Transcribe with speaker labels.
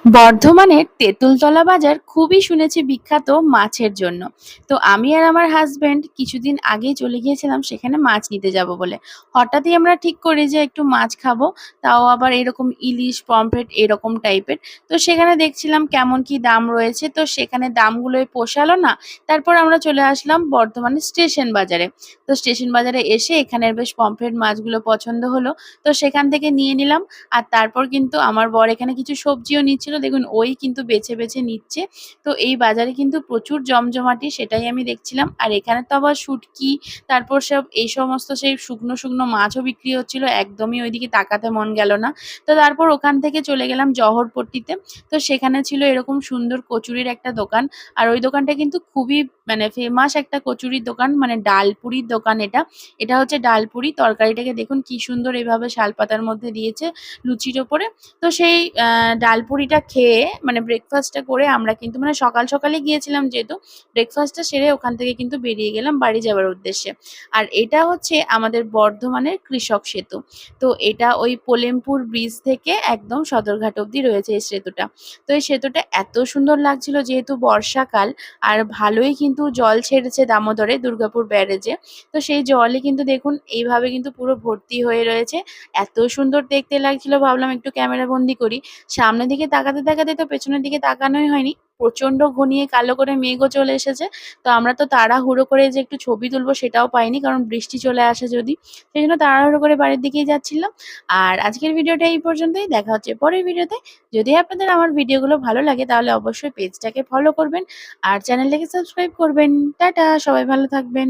Speaker 1: বর্ধমানের তেঁতুলতলা বাজার খুবই শুনেছি বিখ্যাত মাছের জন্য। তো আমি আর আমার হাসব্যান্ড কিছুদিন আগেই চলে গিয়েছিলাম সেখানে মাছ নিতে যাব বলে। হঠাৎই আমরা ঠিক করি যে একটু মাছ খাবো, তাও আবার এরকম ইলিশ, পমফ্রেট এরকম টাইপের। তো সেখানে দেখছিলাম কেমন কি দাম রয়েছে, তো সেখানে দামগুলোই পোষালো না। তারপর আমরা চলে আসলাম বর্ধমানের স্টেশন বাজারে। তো স্টেশন বাজারে এসে এখানের বেশ পমফ্রেট মাছগুলো পছন্দ হলো। তো সেখান থেকে নিয়ে নিলাম। আর তারপর কিন্তু আমার বর এখানে কিছু সবজিও নিচ্ছিল। দেখুন ওই কিন্তু বেছে, বেছে নিচ্ছে। তো এই বাজারে কিন্তু প্রচুর জমজমাটি সেটাই আমি দেখছিলাম। আর এখানে তো আবার শুটকি, তারপর সব এই সমস্ত সেই শুকনো, শুকনো মাছও বিক্রি হচ্ছিল। একদমই ওইদিকে তাকাতে মন গেল না। তো তারপর ওখান থেকে চলে গেলাম জহরপট্টিতে। তো সেখানে ছিল এরকম সুন্দর কচুরির একটা দোকান। আর ওই দোকানটা কিন্তু খুবই মানে ফেমাস একটা কচুরির দোকান, মানে ডালপুরির দোকান এটা। এটা হচ্ছে ডালপুরি। তরকারিটাকে দেখুন কি সুন্দর এভাবে শালপাতার মধ্যে দিয়েছে লুচির ওপরে। তো সেই ডালপুরিটা খেয়ে মানে ব্রেকফাস্টটা করে আমরা কিন্তু মানে সকাল সকালে গিয়েছিলাম যেহেতু, ব্রেকফাস্টটা সেরে ওখান থেকে কিন্তু বেরিয়ে গেলাম বাড়ি যাওয়ার উদ্দেশ্যে। আর এটা হচ্ছে আমাদের বর্ধমানের কৃষক সেতু। তো এটা ওই পোলেমপুর ব্রিজ থেকে একদম সদরঘাট অব্দি রয়েছে এই সেতুটা। তো এই সেতুটা এত সুন্দর লাগছিল যেহেতু বর্ষাকাল, আর ভালোই কিন্তু জল ছেড়েছে দামোদরে দুর্গাপুর ব্যারেজে। তো সেই জলই কিন্তু দেখুন এইভাবে কিন্তু পুরো ভর্তি হয়ে রয়েছে। এত সুন্দর দেখতে লাগছিল, ভাবলাম একটু ক্যামেরা বন্দি করি। সামনের দিকে তাকাতে, তাকাতে তো পেছনের দিকে তাকানোই হয়নি। প্রচন্ড ঘনিয়ে কালো করে মেঘও চলে এসেছে। তো আমরা তো তাড়াহুড়ো করে যে একটু ছবি তুলবো সেটাও পাইনি, কারণ বৃষ্টি চলে আসে যদি। সেজন্য তাড়াহুড়ো করে বাড়ির দিকেই যাচ্ছিলাম। আর আজকের ভিডিওটা এই পর্যন্তই। দেখা হচ্ছে পরের ভিডিওতে। যদি আপনাদের আমার ভিডিওগুলো ভালো লাগে তাহলে অবশ্যই পেজটাকে ফলো করবেন আর চ্যানেলটাকে সাবস্ক্রাইব করবেন। টাটা, সবাই ভালো থাকবেন।